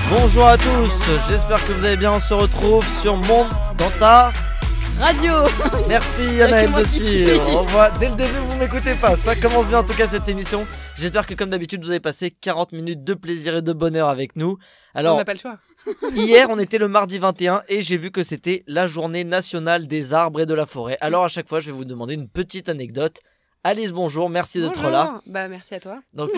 Bonjour à tous, j'espère que vous allez bien, on se retrouve sur Monde dans ta radio. Merci Anaël de suivre. On voit dès le début, vous m'écoutez pas, ça commence bien en tout cas cette émission. J'espère que comme d'habitude vous avez passé 40 minutes de plaisir et de bonheur avec nous. Alors, on n'a pas le choix. Hier on était le mardi 21 et j'ai vu que c'était la journée nationale des arbres et de la forêt. Alors à chaque fois je vais vous demander une petite anecdote. Alice, bonjour, merci d'être là. Bah merci à toi. Donc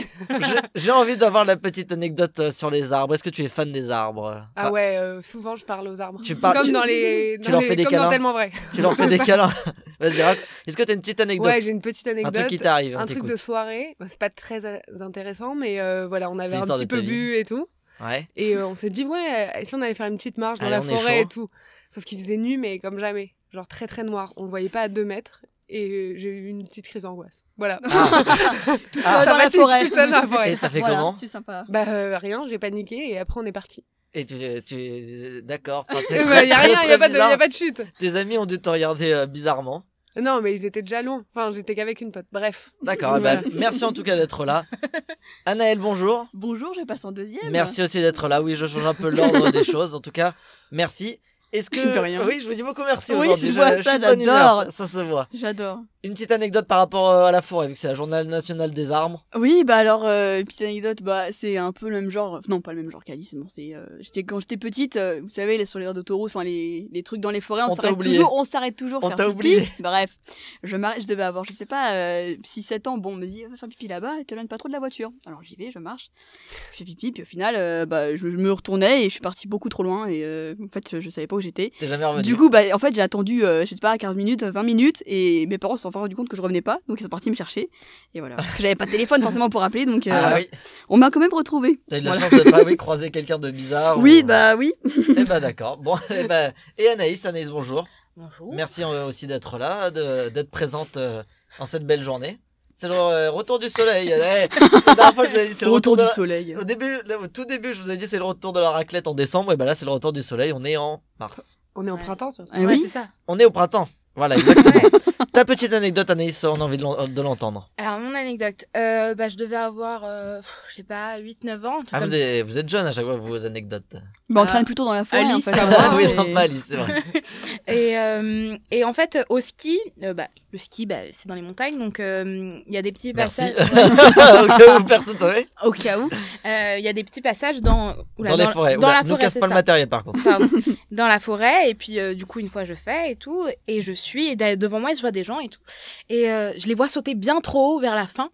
j'ai envie d'avoir la petite anecdote sur les arbres. Est-ce que tu es fan des arbres? Ah ouais, souvent je parle aux arbres. Comme dans les. Tu leur fais des câlins. Dans Tellement Vrai. Tu leur fais des câlins. Vas-y, est-ce que tu as une petite anecdote? Ouais, j'ai une petite anecdote. Un truc qui t'arrive. Un truc de soirée. Bah, c'est pas très intéressant, mais voilà, on avait un petit peu bu et tout. Ouais. Et on s'est dit, ouais, si on allait faire une petite marche dans la forêt et tout. Sauf qu'il faisait nuit, mais comme jamais. Genre très très noir. On le voyait pas à 2 mètres. Et j'ai eu une petite crise d'angoisse. Voilà. Toute seule dans la forêt. Toute seule dans la forêt. Et t'as fait comment? C'est sympa. Bah rien, j'ai paniqué et après on est parti. Et d'accord. Enfin, y a rien, y a pas de chute. Tes amis ont dû te regarder bizarrement. Non, mais ils étaient déjà loin. Enfin, j'étais qu'avec une pote. Bref. D'accord. Voilà. Merci en tout cas d'être là. Anaël, bonjour. Bonjour, je passe en deuxième. Merci aussi d'être là. Oui, je change un peu l'ordre des choses. En tout cas, merci. Est-ce que... De rien. Oui, je vous dis beaucoup merci oui, aujourd'hui. Je vois ça, suis bonne humeur, j'adore. ça se voit. J'adore. Une petite anecdote par rapport à la forêt, vu que c'est la journée nationale des arbres. Oui, bah alors, une petite anecdote, bah c'est un peu le même genre, non pas le même genre qu'Alice, bon, c'est, quand j'étais petite, vous savez, sur les aires d'autoroute, enfin les trucs dans les forêts, on s'arrête toujours On faire t'a pipi. oublié. Bref, je devais avoir, je sais pas, 6-7 ans, bon, on me dit, va faire pipi là-bas, et t'éloignes pas trop de la voiture. Alors j'y vais, je marche, je fais pipi, puis au final, bah je me retournais et je suis partie beaucoup trop loin, et en fait, je savais pas où j'étais. T'es jamais revenu. Du coup, bah en fait, j'ai attendu, je sais pas, 15 minutes, 20 minutes, et mes parents se sont rendu compte que je revenais pas, donc ils sont partis me chercher, et voilà. Parce que j'avais pas de téléphone forcément pour appeler, donc oui. On m'a quand même retrouvée. T'as eu la chance de pas croiser quelqu'un de bizarre. Oui, bah oui. Eh bah d'accord. Bon, et Anaïs, bonjour. Bonjour. Merci aussi d'être là, d'être présente en cette belle journée. C'est le retour du soleil. La dernière fois, je vous ai dit c'est le retour du soleil. Au tout début, je vous ai dit c'est le retour de la raclette en décembre. Et bah là, c'est le retour du soleil. On est en mars. On est en printemps, surtout. Ah, oui, c'est ça. On est au printemps. Voilà, exactement. Ta petite anecdote, Anaïs, on a envie de l'entendre. Alors, mon anecdote, je devais avoir, je sais pas, 8-9 ans. Ah, vous êtes jeune à chaque fois, vos anecdotes. Bah, on traîne plutôt dans la forêt, Alice, en fait. ça va, oui, non, pas Alice, c'est vrai. Et en fait, au ski, le ski, c'est dans les montagnes, donc il y a des petits Merci. passages. Au cas où personne ne savait. Au cas où. Il y a des petits passages dans les forêts. Dans la nous forêt, casse c'est pas le ça. matériel, par contre. Pardon. Dans la forêt, et puis du coup, une fois, je fais et tout, et je suis, et devant moi, je vois des gens et tout. Et je les vois sauter bien trop haut vers la fin.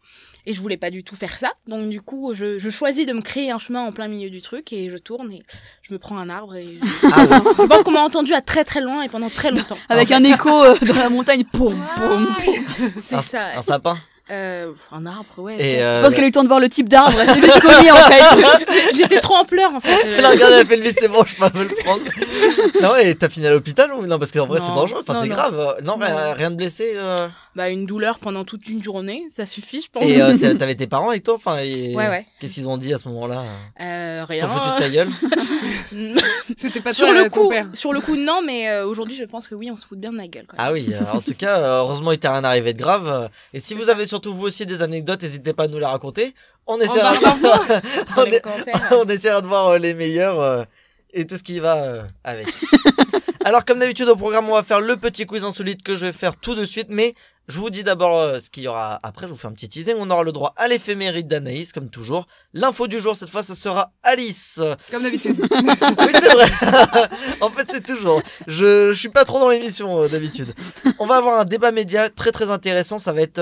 Et je voulais pas du tout faire ça. Donc du coup, je choisis de me créer un chemin en plein milieu du truc et je tourne et je me prends un arbre et je pense qu'on m'a entendu à très très loin et pendant très longtemps. Avec un écho dans la montagne, poum, poum, poum. C'est ça. Un sapin. Un arbre, ouais. Et Je pense qu'elle a eu le temps de voir le type d'arbre, elle s'est juste cognée en fait. J'étais trop en pleurs en fait. Elle a regardé, elle a fait lui, c'est bon, je peux me le prendre. Non, et t'as fini à l'hôpital ou non? Parce qu'en vrai, c'est dangereux, enfin, c'est grave. Non, rien de blessé. Bah, une douleur pendant toute une journée, ça suffit, je pense. Et t'avais tes parents avec toi? Enfin, ouais. Qu'est-ce qu'ils ont dit à ce moment-là? Rien. Ils sont foutus de ta gueule? C'était pas sur toi, le ton coup. père. Sur le coup, non, mais aujourd'hui, je pense que oui, on se fout bien de ma gueule. Quand même. Ah oui, en tout cas, heureusement, il t'est rien arrivé de grave. Et si vous avez surtout vous aussi des anecdotes, n'hésitez pas à nous les raconter. On essaiera de voir les meilleurs et tout ce qui va avec. Alors, comme d'habitude au programme, on va faire le petit quiz insolite que je vais faire tout de suite, mais je vous dis d'abord ce qu'il y aura après. Je vous fais un petit teasing. On aura le droit à l'éphéméride d'Anaïs, comme toujours. L'info du jour, cette fois, ça sera Alice. Comme d'habitude. Oui, c'est vrai. En fait, c'est toujours. Je suis pas trop dans l'émission d'habitude. On va avoir un débat média très très intéressant. Ça va être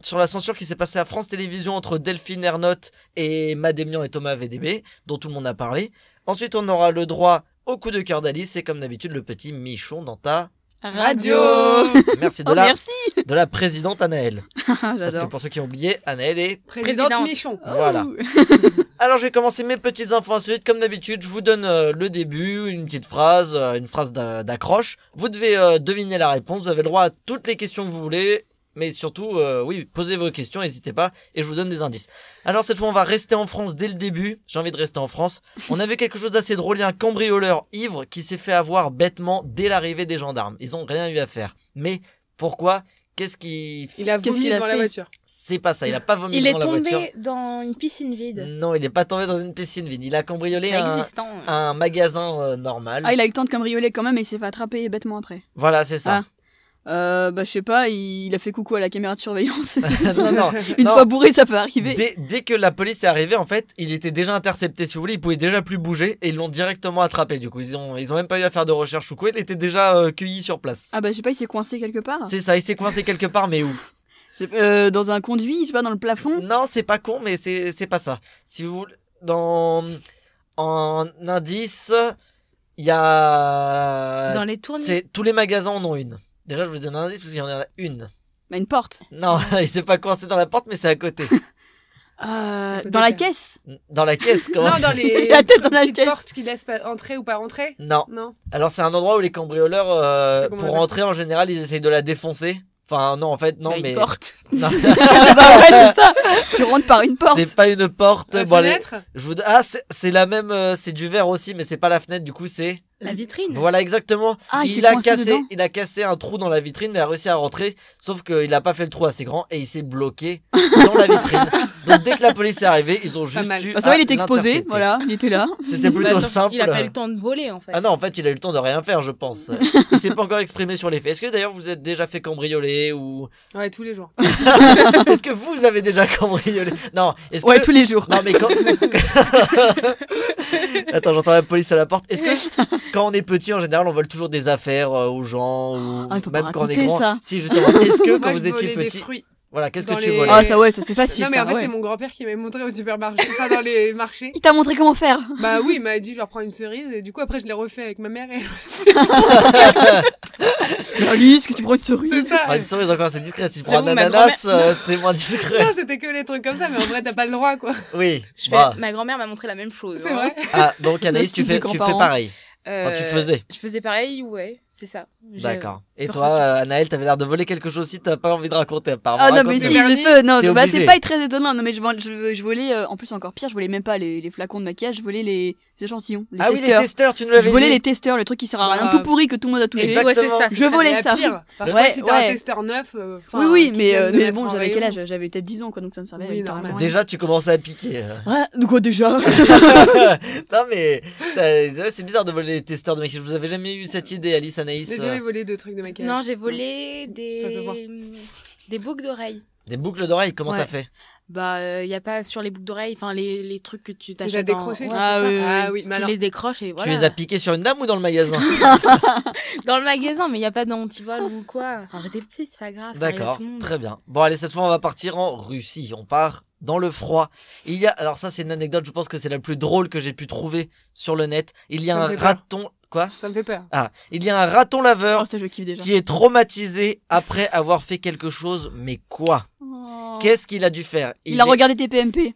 sur la censure qui s'est passée à France Télévisions entre Delphine Ernotte et Mademian et Thomas VDB, dont tout le monde a parlé. Ensuite, on aura le droit au coup de cœur d'Alice et comme d'habitude, le petit Michon dans ta Radio. Merci merci. de la présidente Anaël. Parce que J'adore. pour ceux qui ont oublié, Anaël est... Présidente Michon. Voilà. Alors je vais commencer mes petites infos insolites. Comme d'habitude, je vous donne le début, une petite phrase, une phrase d'accroche. Vous devez deviner la réponse. Vous avez le droit à toutes les questions que vous voulez. Mais surtout, oui, posez vos questions, n'hésitez pas, et je vous donne des indices. Alors cette fois, on va rester en France dès le début. J'ai envie de rester en France. On a vu quelque chose d'assez drôle. Il y a un cambrioleur ivre qui s'est fait avoir bêtement dès l'arrivée des gendarmes. Ils ont rien eu à faire. Mais Pourquoi? Qu'est-ce qu'il... Il a vomi devant la voiture. C'est pas ça, il a pas vomi Il devant est la voiture. tombé dans une piscine vide. Non, il est pas tombé dans une piscine vide. Il a cambriolé un magasin normal. Ah, il a eu le temps de cambrioler quand même et il s'est fait attraper bêtement après. Voilà, c'est ça. Je sais pas, il a fait coucou à la caméra de surveillance. non. Une fois bourré, ça peut arriver. Dès que la police est arrivée, en fait, il était déjà intercepté, si vous voulez. Il pouvait déjà plus bouger et ils l'ont directement attrapé. Du coup, ils ont même pas eu à faire de recherche ou quoi. Il était déjà cueilli sur place. Ah je sais pas, il s'est coincé quelque part. C'est ça, il s'est coincé quelque part, mais où? Dans un conduit, je sais pas, dans le plafond. Non, c'est pas con, mais c'est pas ça. Si vous voulez, en indice, il y a... Dans les tournées. Tous les magasins en ont une. Déjà, je vous donne un indice parce qu'il y en a une. Une porte. Non, il s'est pas coincé dans la porte, mais c'est à côté. Dans la caisse. Dans la caisse, comment? Non, dans les la tête dans la caisse. portes qui laissent entrer ou pas rentrer. Non. Alors, c'est un endroit où les cambrioleurs, pour rentrer, en général, ils essayent de la défoncer. Enfin, non, en fait, non, mais... Une porte. Non. Ouais, c'est ça. Tu rentres par une porte. C'est pas une porte. La bon, fenêtre. C'est la même, c'est du verre aussi, mais c'est pas la fenêtre, du coup, c'est... La vitrine. Voilà, exactement. Ah, il a cassé un trou dans la vitrine, il a réussi à rentrer, sauf qu'il a pas fait le trou assez grand et il s'est bloqué dans la vitrine. Donc dès que la police est arrivée, ils ont juste eu ça va, il était exposé, voilà, il était là. C'était plutôt simple. Il a pas eu le temps de voler en fait. Ah non, en fait, il a eu le temps de rien faire, je pense. Il s'est pas encore exprimé sur les faits. Est-ce que d'ailleurs vous êtes déjà fait cambrioler ou... Ouais, tous les jours. Est-ce que vous avez déjà cambriolé? Non, est-ce que... Ouais, tous les jours. Non, mais quand... Attends, j'entends la police à la porte. Est-ce que quand on est petit, en général, on vole toujours des affaires aux gens ou même quand on est grand? Ça. Si, justement. Est-ce que quand Moi, vous étiez petit... Voilà, qu'est-ce que tu volais? Ah, ça, ouais, ça c'est facile. Non, mais ça, en fait, ouais. c'est mon grand-père qui m'a montré au supermarché, ça dans les marchés. Il t'a montré comment faire? Bah oui, il m'a dit, je vais reprendre une cerise, et du coup, après, je l'ai refait avec ma mère et... Alice, que tu prends une cerise? C'est ça. Ah, une cerise encore, c'est discret. Si tu prends un J'avoue, ma ananas, c'est moins discret. Non, c'était que les trucs comme ça, mais en vrai, t'as pas le droit, quoi. Oui. Ma grand-mère m'a montré la même chose. C'est vrai. Ah, donc Anaïs, tu fais pareil. Enfin, tu faisais. Je faisais pareil, ouais, c'est ça. D'accord. Et toi, Anaël, t'avais l'air de voler quelque chose aussi, t'as pas envie de raconter apparemment. Ah non, mais si, je peux. Non, bah, c'est pas très étonnant. Non, mais je volais, en plus encore pire, je volais même pas les flacons de maquillage, je volais les échantillons. Les testeurs. Oui, les testeurs, tu nous l'avais dit. Je volais les testeurs, le truc qui sert à rien, tout pourri que tout le monde a touché. Exactement. Ouais, c'est ça. Je volais ça. Parfois, si t'as un testeur neuf, oui, mais bon, j'avais quel âge? J'avais peut-être 10 ans, quoi, donc ça me servait littéralement rien. Déjà, tu commençais à piquer. Ouais, de quoi déjà? Non, mais c'est bizarre de voler les testeurs de maquillage. Vous avez jamais eu cette idée, Alice, Anaïs? J'ai jamais volé de trucs de maquillage. Non, j'ai volé des boucles d'oreilles. Des boucles d'oreilles, comment t'as fait? Bah, y a pas sur les boucles d'oreilles, enfin les trucs que tu t'achètes. Tu l'as décroché? Oui. Mais tu les décroches et voilà. Tu les as piqués sur une dame ou dans le magasin? Dans le magasin, mais y a pas d'antivol ou quoi. Enfin, j'étais petite, c'est pas grave. D'accord, très bien. Bon, allez, cette fois, on va partir en Russie. On part dans le froid. Alors ça, c'est une anecdote, je pense que c'est la plus drôle que j'ai pu trouver sur le net. Il y a un raton... Quoi? Ça me fait peur. Ah, il y a un raton laveur ça, je kiffe déjà. qui est traumatisé après avoir fait quelque chose, mais quoi? Qu'est-ce qu'il a dû faire? Il a regardé tes PMP.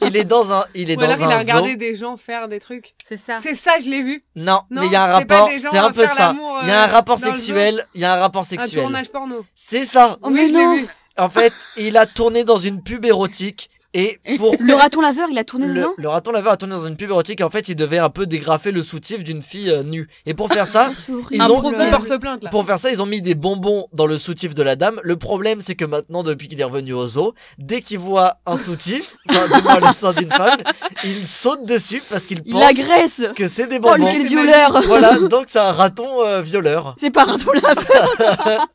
Il est dans un il a regardé des gens faire des trucs. C'est ça. C'est ça, je l'ai vu. Non, mais il y a un rapport, c'est un peu ça. Il y a un rapport sexuel, Un tournage porno. C'est ça. Oh, mais je l'ai vu. En fait, il a tourné dans une pub érotique. Et pour le raton laveur, il a tourné dedans. Le raton laveur a tourné dans une pub érotique et en fait, il devait un peu dégrafer le soutif d'une fille nue. Et pour faire ça, pour faire ça, ils ont mis des bonbons dans le soutif de la dame. Le problème, c'est que maintenant, depuis qu'il est revenu au zoo, dès qu'il voit un soutif, enfin, du moins le sein d'une femme, il saute dessus parce qu'il pense que c'est des bonbons. Oh, quel violeur! Voilà, donc c'est un raton violeur. C'est pas un raton laveur.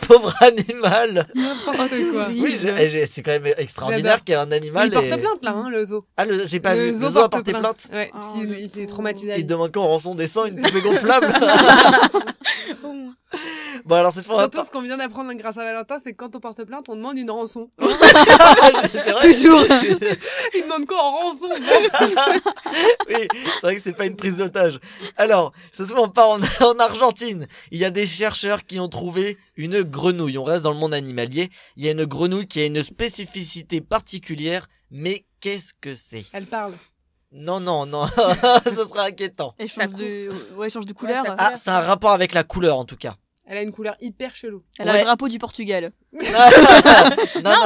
Pauvre animal. N'importe quoi. Oui, c'est quand même extraordinaire qu'il y ait un animal. Il porte plainte là, hein, le zoo. Ah, j'ai pas vu. Le zoo a porté plainte. Ouais, parce qu'il s'est traumatisé. Il demande quoi en rançon des sangs, une poupée gonflable. Bon, alors cette fois, surtout ce qu'on vient d'apprendre grâce à Valentin, c'est que quand on porte plainte, on demande une rançon. C'est vrai, toujours. Il demande quoi en rançon? Oui, c'est vrai que c'est pas une prise d'otage. Alors, cette fois, on part en Argentine. Il y a des chercheurs qui ont trouvé une grenouille. On reste dans le monde animalier. Il y a une grenouille qui a une spécificité particulière, mais qu'est-ce que c'est? Elle parle. Non, ça serait inquiétant. Elle change de couleur. Ouais, c'est un rapport avec la couleur en tout cas. Elle a une couleur hyper chelou. Elle a le drapeau du Portugal. Non,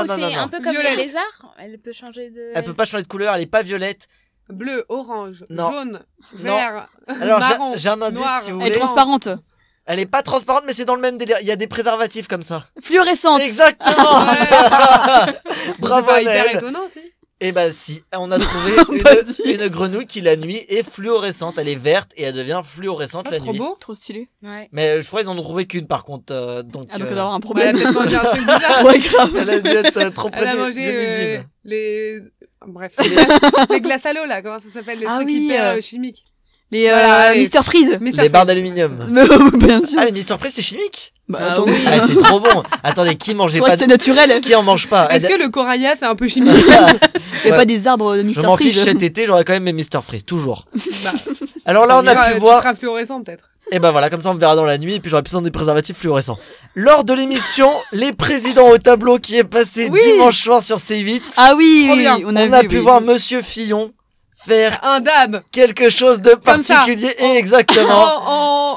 c'est un peu comme Violette. les lézards. Elle peut changer de... Elle peut pas changer de couleur, elle est pas violette. Bleu, orange, Non. jaune, vert, Alors marron, j'ai un indice noir. si vous Elle est voulez. transparente. Elle est pas transparente, mais c'est dans le même délire. Il y a des préservatifs comme ça. Fluorescente. Exactement. Bravo C'est pas hyper Anaël. étonnant, si. Et bah si, on a trouvé une grenouille qui la nuit est fluorescente. Elle est verte et elle devient fluorescente la Trop nuit. beau. Trop stylé. Ouais. Mais je crois qu'ils en ont trouvé qu'une par contre. Donc, Ah, donc on doit avoir un Elle a problème. peut-être mangé un truc bizarre. Ouais, grave. elle a dû être trop près Elle a d'une mangé usine. les... Bref, les glaces à l'eau, là, comment ça s'appelle? Les Ah trucs oui, hyper chimiques. Les Voilà, les- Mister Freeze. Mais ça Les fait- barres d'aluminium. Bien sûr. Ah, les Mister Freeze, c'est chimique. Bah, Ah attends, oui. Ah, c'est trop bon. Attendez, qui mangeait pas c'était naturel. Qui en mange pas Est-ce que le Coraya, c'est un peu chimique? Il y a Ouais. pas des arbres de Je Mister m'en fiche, Freeze. cet été, j'aurais quand même mes Mister Freeze, toujours. Bah, Alors là, on a pu tu voir. seras fluorescent, peut-être. Et ben voilà, comme ça on me verra dans la nuit et puis j'aurai besoin des préservatifs fluorescents. Lors de l'émission, les présidents au tableau qui est passé Oui. dimanche soir sur C8, Ah oui, Trop oui, bien. on a vu, pu oui. voir Monsieur Fillon faire Un dab. quelque chose de Comme ça. particulier et exactement.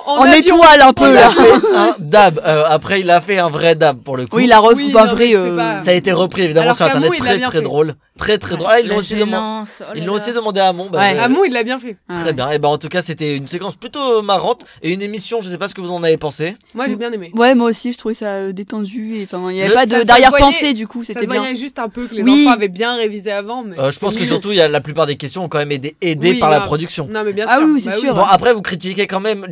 En avion. étoile un Il peu a là. fait un dab. Après, il a fait un vrai dab pour le coup. Oui, il a Oui, refait un non, vrai. mais c'était pas- Ça a été repris évidemment Alors sur qu'Amon, internet, il l'a très bien très fait. drôle, très très drôle. Ah, ils l'ont aussi demandé. Ils l'ont aussi demandé à Amon. Bah, Ouais. je- Amon, il l'a bien fait. Ah, Très bien. Et ben en tout cas, c'était une séquence plutôt marrante et une émission. Je sais pas ce que vous en avez pensé. Moi, j'ai bien aimé. Ouais, moi aussi, je trouvais ça détendu. Et enfin, il y avait Le- pas ça se d'arrière-pensée voyait- du coup, Ça c'était se bien. voyait juste un peu que les Oui. enfants avaient bien révisé avant. Mais Je pense que c'était surtout, il y a la plupart des questions ont quand même été aidées Oui, par la grave. production. Non, mais bien Ah sûr. oui, oui, c'est Bah sûr. Bon, après, vous critiquez quand même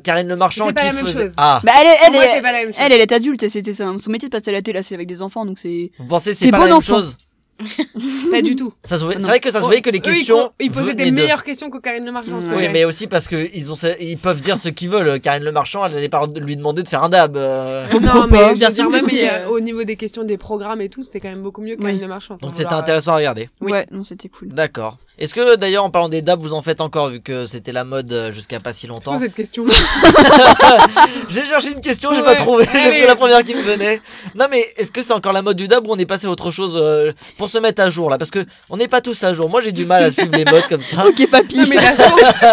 Karine Le Marchand C'est pas qui la même faisait. chose. Ah, Bah, Pour moi, c'est pas la même chose. elle est adulte, et c'était son métier de passer à la télé, là, c'est avec des enfants, donc c'est. vous pensez que C'est c'est pas bon la même enfant. chose? Pas du tout. Ça se voyait- Non. C'est vrai que ça se voyait que les Eux, ils questions. ils posaient des venaient d'eux. meilleures questions que Karine Le Marchand. s'il te Oui, Oui, plaît. mais aussi parce que ils peuvent dire ce qu'ils veulent. Karine Le Marchand, elle n'allait pas lui demander de faire un dab. Non, Pourquoi mais pas je veux Bien dire, sûr que même si, au niveau des questions des programmes et tout, c'était quand même beaucoup mieux que Karine Oui. Le Marchand. Donc Enfin, c'était genre, intéressant à regarder. Oui. Ouais, non, c'était cool. D'accord. Est-ce que d'ailleurs en parlant des dabs, vous en faites encore vu que c'était la mode jusqu'à pas si C'est quoi longtemps? cette question? J'ai cherché une question, j'ai Ouais, pas trouvé. J'ai allez. pris la première qui me venait. Non mais est-ce que c'est encore la mode du dab ou on est passé à autre chose pour se mettre à jour là? Parce que on n'est pas tous à jour. Moi j'ai du mal à suivre les modes comme ça. Ok, papy. Non, mais la sauce.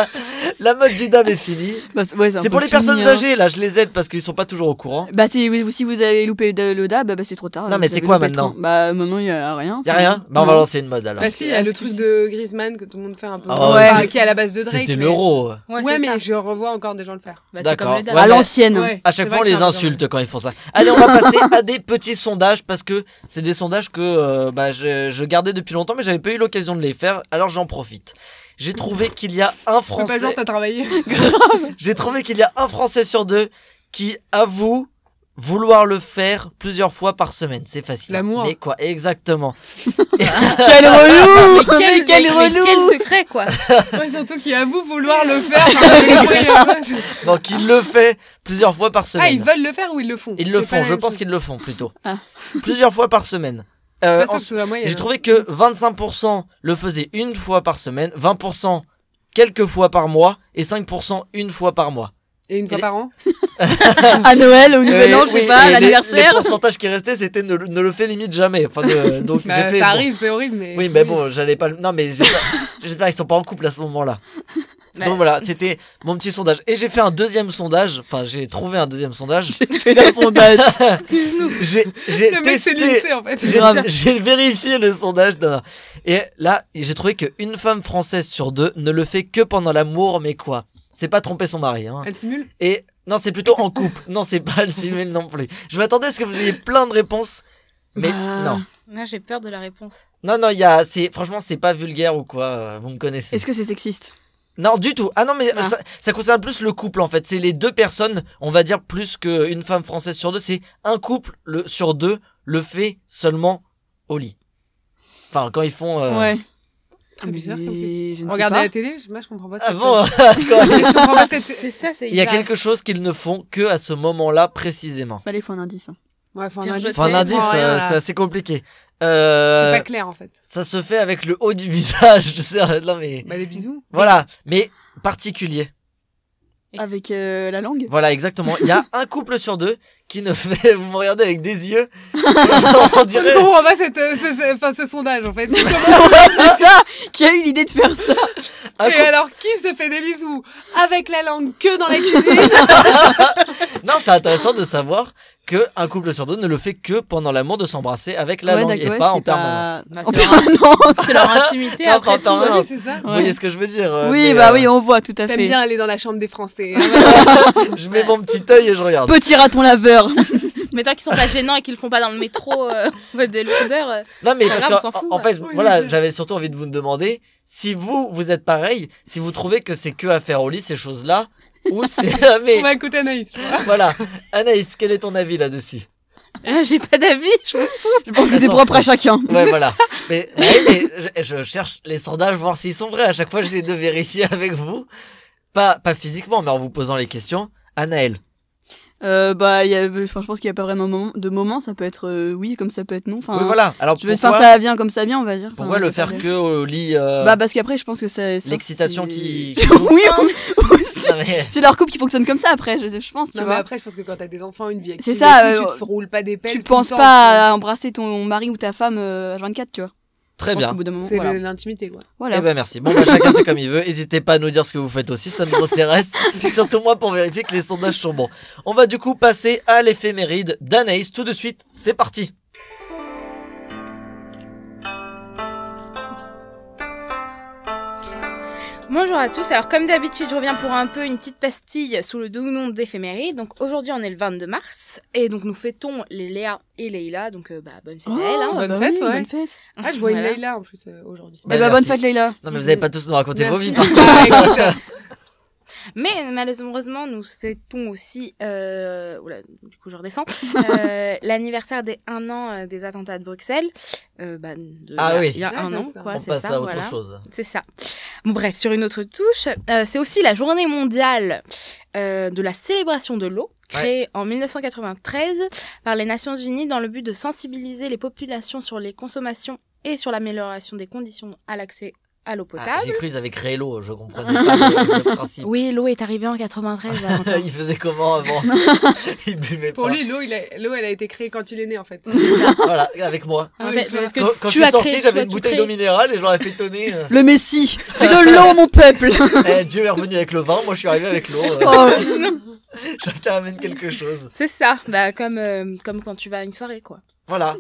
La mode du dab est finie. Bah, ouais, un C'est peu pour les fini, personnes hein. âgées là, je les aide parce qu'ils sont pas toujours au courant. Bah, si vous avez loupé le dab, bah, c'est trop tard. Non, mais Vous c'est avez quoi loupé le maintenant train. Bah, maintenant, il y a rien. Y a rien? Bah on va Non. lancer une mode alors. Bah si, il y a le truc Excuse. de Griezmann que tout le monde fait un peu. Oh, Enfin, ouais. qui est à la base de Drake. C'était mais- l'euro. Ouais, mais je revois encore des gens le faire. Bah, c'est D'accord. comme le dab. Ouais, À mais- l'ancienne. Ouais, À chaque c'est fois, on vrai que les c'est un peu insulte quand ils font ça. Allez, on va passer à des petits sondages parce que c'est des sondages que je gardais depuis longtemps, mais j'avais pas eu l'occasion de les faire. Alors j'en profite. J'ai trouvé qu'il y a un C'est pas Français. genre t'as travaillé. J'ai trouvé qu'il y a un Français sur deux qui avoue vouloir le faire plusieurs fois par semaine. C'est facile. L'amour. Mais quoi, exactement. Quel relou! Mais quel relou! quel secret, quoi. Ouais, surtout qu'il avoue vouloir le faire. Enfin, Donc il le fait plusieurs fois par semaine. ah, ils veulent le faire ou ils le font? Ils le C'est pas font. la Je même pense chose. qu'ils le font plutôt. Ah. Plusieurs fois par semaine. Pas sûr En- que ce soit la moyenne, J'ai hein. trouvé que 25% le faisaient une fois par semaine, 20% quelques fois par mois et 5% une fois par mois. Et une fois Et- par an? À Noël, au Nouvel An, je oui, sais pas, et Les l'anniversaire. pourcentages qui restaient, c'était ne le fait limite jamais. Enfin, donc Bah, j'ai fait. ça bon. arrive, c'est horrible, mais. Oui, mais bon, j'allais pas. Non, mais j'espère qu'ils sont pas en couple à ce moment-là. Ouais. Donc voilà, c'était mon petit sondage. Et j'ai fait un deuxième sondage. Enfin, j'ai trouvé un deuxième sondage. J'ai fait un sondage. Excuse-nous. J'ai Le mec, c'est testé. l'INSEE, en fait. J'ai vérifié le sondage. Non. Et là, j'ai trouvé qu'une femme française sur deux ne le fait que pendant l'amour, mais quoi? C'est pas tromper son mari. Hein. Elle simule? Et non, c'est plutôt en couple. Non, c'est pas le simul non plus. Je m'attendais à ce que vous ayez plein de réponses. Mais Bah, non. Là, j'ai peur de la réponse. Non, franchement, c'est pas vulgaire ou quoi. Vous me connaissez. Est-ce que c'est sexiste? Non, du tout. Ah non, mais Ah. ça concerne plus le couple en fait. C'est les deux personnes, on va dire plus qu'une femme française sur deux. C'est un couple sur deux le fait seulement au lit. Enfin, quand ils font. Ouais. Très bizarre, comme Mais je ne sais Regardez pas. la télé, moi je comprends pas Ah cette- bon Je comprends pas cette. C'est ça, c'est Il y a hyper- quelque chose qu'ils ne font que à ce moment-là précisément. Allez, faut un indice. Ouais, faut un Tiens, indice. Enfin, un C'est indice, Rien, là. c'est assez compliqué. C'est pas clair en fait. Ça se fait avec le haut du visage. Je sais, non mais Bah, les bisous. voilà, mais particulier. Avec la langue. Voilà, exactement. Il y a un couple sur deux qui ne fait. Vous me regardez avec des yeux. On dirait. Je comprends pas ce sondage en fait. Ouais, c'est ça! Qui a eu l'idée de faire ça? un Et couple- alors, qui se fait des bisous avec la langue que dans la cuisine? Non, c'est intéressant de savoir que un couple sur deux ne le fait que pendant l'amour de s'embrasser avec la langue et pas en permanence. C'est leur intimité après en permanence. c'est ça. Vous voyez ce que je veux dire? Oui, oui, on voit, tout à fait. T'aimes bien aller dans la chambre des Français. Je mets mon petit œil et je regarde. Petit raton laveur. Mais tant qu'ils sont pas gênants et qu'ils le font pas dans le métro de l'odeur. Non mais grave, on parce s'en fout, qu'en fait, voilà, j'avais surtout envie de vous demander si vous êtes pareil, si vous trouvez que c'est que à faire au lit ces choses-là, ou c'est mais On va écouter Anaïs. voilà. Anaïs, quel est ton avis là-dessus? J'ai pas d'avis, Je pense que c'est propre à chacun. Ouais, voilà. Mais je cherche les sondages, voir s'ils sont vrais. À chaque fois, j'essaie de vérifier avec vous. Pas physiquement, mais en vous posant les questions. Anaël. Je pense qu'il y a pas vraiment de moment. Ça peut être oui, comme ça peut être non. Enfin, oui, voilà. Alors, ça vient comme ça vient, on va dire. Pourquoi le faire que au lit parce qu'après, je pense que c'est l'excitation qui oui, aussi. C'est leur couple qui fonctionne comme ça après, je pense, tu vois. Mais après, je pense que quand t'as des enfants, une vie active, c'est ça, tu te roules pas des pelles. Tu penses pas à embrasser ton mari ou ta femme H24, tu vois. Très bien. C'est l'intimité, quoi. Voilà. Eh ben merci. Bon, chacun fait comme il veut. N'hésitez pas à nous dire ce que vous faites aussi, ça nous intéresse. Surtout moi pour vérifier que les sondages sont bons. On va du coup passer à l'éphéméride d'Anaïs tout de suite. C'est parti. Bonjour à tous, alors comme d'habitude je reviens pour un peu une petite pastille sous le doux nom d'éphéméride. Donc aujourd'hui on est le 22 mars et donc nous fêtons les Léa et Leïla, donc bonne fête à elle. Hein. Bonne fête, ouais. Bonne fête. Ah, je vois une Leïla en plus aujourd'hui. Bonne fête Leïla. Non mais vous n'allez pas tous nous raconter vos vies. Mais malheureusement, nous fêtons aussi, du coup je redescends, l'anniversaire des 1 an des attentats de Bruxelles. Il y a un an, quoi. On passe à autre chose. C'est ça. Bon bref, sur une autre touche, c'est aussi la journée mondiale de la célébration de l'eau, créée en 1993 par les Nations Unies dans le but de sensibiliser les populations sur les consommations et sur l'amélioration des conditions à l'accès à l'eau potable. J'ai cru qu'ils avaient créé l'eau, je comprenais pas le principe. Oui, l'eau est arrivée en 93. Il faisait comment avant? Il buvait pas. Pour lui, l'eau, elle a été créée quand il est né, en fait. C'est ça. Voilà, avec moi. Parce que quand je suis sorti, j'avais une bouteille d'eau minérale et je leur ai fait tonner. Le Messie, c'est de l'eau, mon peuple. Dieu est revenu avec le vin, moi je suis arrivé avec l'eau. Chacun amène quelque chose. C'est ça, comme quand tu vas à une soirée, quoi. Voilà.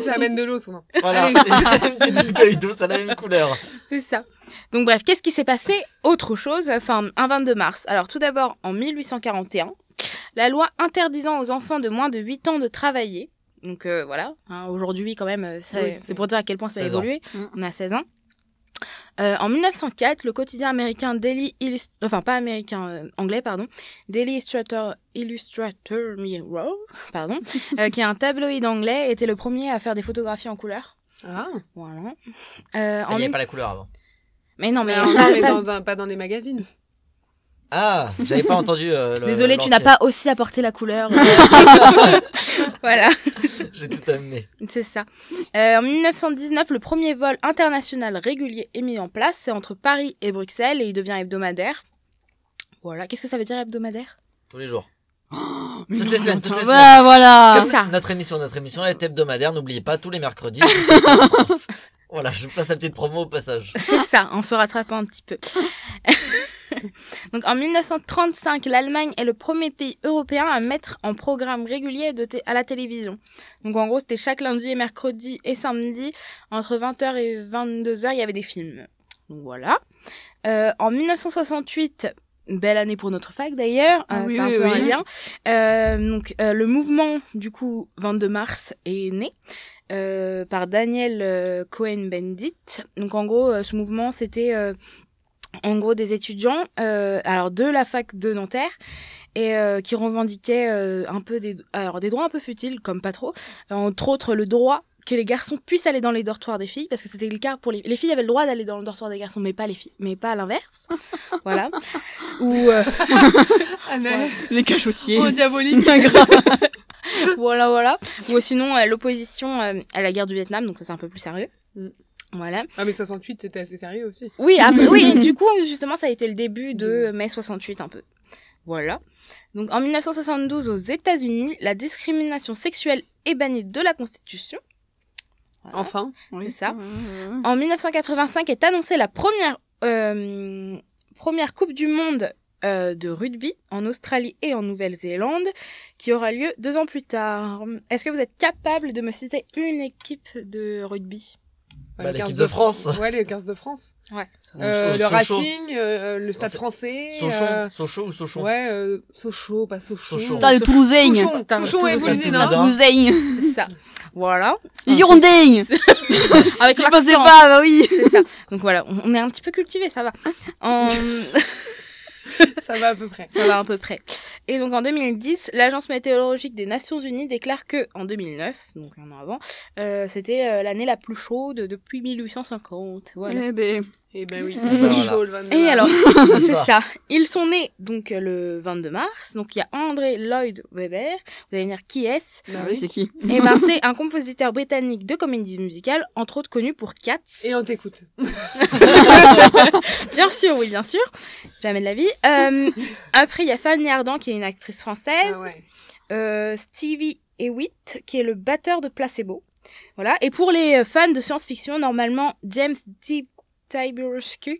Ça amène de l'eau souvent. Voilà. Une petite bouteille d'eau, ça a la même couleur. C'est ça. Donc bref, qu'est-ce qui s'est passé? Autre chose, un 22 mars. Alors tout d'abord, en 1841, la loi interdisant aux enfants de moins de 8 ans de travailler. Donc voilà, aujourd'hui quand même, c'est pour dire à quel point ça a évolué. On a 16 ans. En 1904, le quotidien américain Daily Illustrator Mirror, qui est un tabloïd anglais, était le premier à faire des photographies en couleur. Ah. Voilà. Il n'y avait pas la couleur avant. Mais non, mais pas dans les magazines. Ah, j'avais pas entendu. Désolée, tu n'as pas aussi apporté la couleur. Voilà. J'ai tout amené. C'est ça. En 1919, le premier vol international régulier est mis en place. C'est entre Paris et Bruxelles et il devient hebdomadaire. Voilà. Qu'est-ce que ça veut dire hebdomadaire? Tous les jours. Toutes les semaines. Voilà. C'est ça. Notre émission est hebdomadaire. N'oubliez pas, tous les mercredis. Voilà, je passe la petite promo au passage. C'est ça, en se rattrapant un petit peu. Donc en 1935, l'Allemagne est le premier pays européen à mettre en programme régulier à la télévision. Donc en gros, c'était chaque lundi et mercredi et samedi, entre 20h et 22h, il y avait des films. Donc voilà. En 1968, belle année pour notre fac d'ailleurs, c'est un peu un lien. Le mouvement du coup 22 mars est né. Par Daniel Cohn-Bendit. Donc en gros, ce mouvement c'était en gros des étudiants de la fac de Nanterre et qui revendiquaient un peu des droits un peu futiles comme pas trop, entre autres le droit que les garçons puissent aller dans les dortoirs des filles, parce que c'était le cas pour les filles avaient le droit d'aller dans le dortoir des garçons, mais pas les filles, mais pas à l'inverse. Voilà. Ou les cachotiers. Oh, diabolique. Voilà. Ou sinon l'opposition à la guerre du Vietnam, donc ça c'est un peu plus sérieux. Voilà. Ah mais 68 c'était assez sérieux aussi. Oui, du coup justement ça a été le début de mai 68 un peu. Voilà. Donc en 1972 aux États-Unis, la discrimination sexuelle est bannie de la Constitution. Voilà. Enfin, c'est ça. En 1985 est annoncée la première Coupe du Monde de rugby en Australie et en Nouvelle-Zélande qui aura lieu 2 ans plus tard. Est-ce que vous êtes capable de me citer une équipe de rugby? L'équipe de France. Ouais, les 15 de France. Ouais. Le Racing, le Stade Français. Sochaux ou Sochaux? Ouais, Sochaux, pas Sochaux. Stade Toulousain. Sochaux et Boulzine. Stade Toulousain. C'est ça. Voilà. Girondins. Avec je pensais pas, bah oui. C'est ça. Donc voilà, on est un petit peu cultivés, ça va. Ça va à peu près. Ça va à peu près. Et donc en 2010, l'Agence météorologique des Nations Unies déclare que en 2009, donc un an avant, c'était l'année la plus chaude depuis 1850. Voilà. Eh ben oui, Voilà. chaud le 22 mars. Et alors, c'est ça. Ils sont nés donc le 22 mars. Donc il y a André Lloyd Webber. Vous allez me dire qui est-ce? Bah oui, c'est qui? Eh ben c'est un compositeur britannique de comédie musicale, entre autres connu pour Cats. Et on t'écoute. Bien sûr, oui, bien sûr. Jamais de la vie. Après, il y a Fanny Ardant, qui est une actrice française. Ah ouais. Stevie Hewitt, qui est le batteur de Placebo. Voilà. Et pour les fans de science-fiction, normalement, James Tiberius Cook,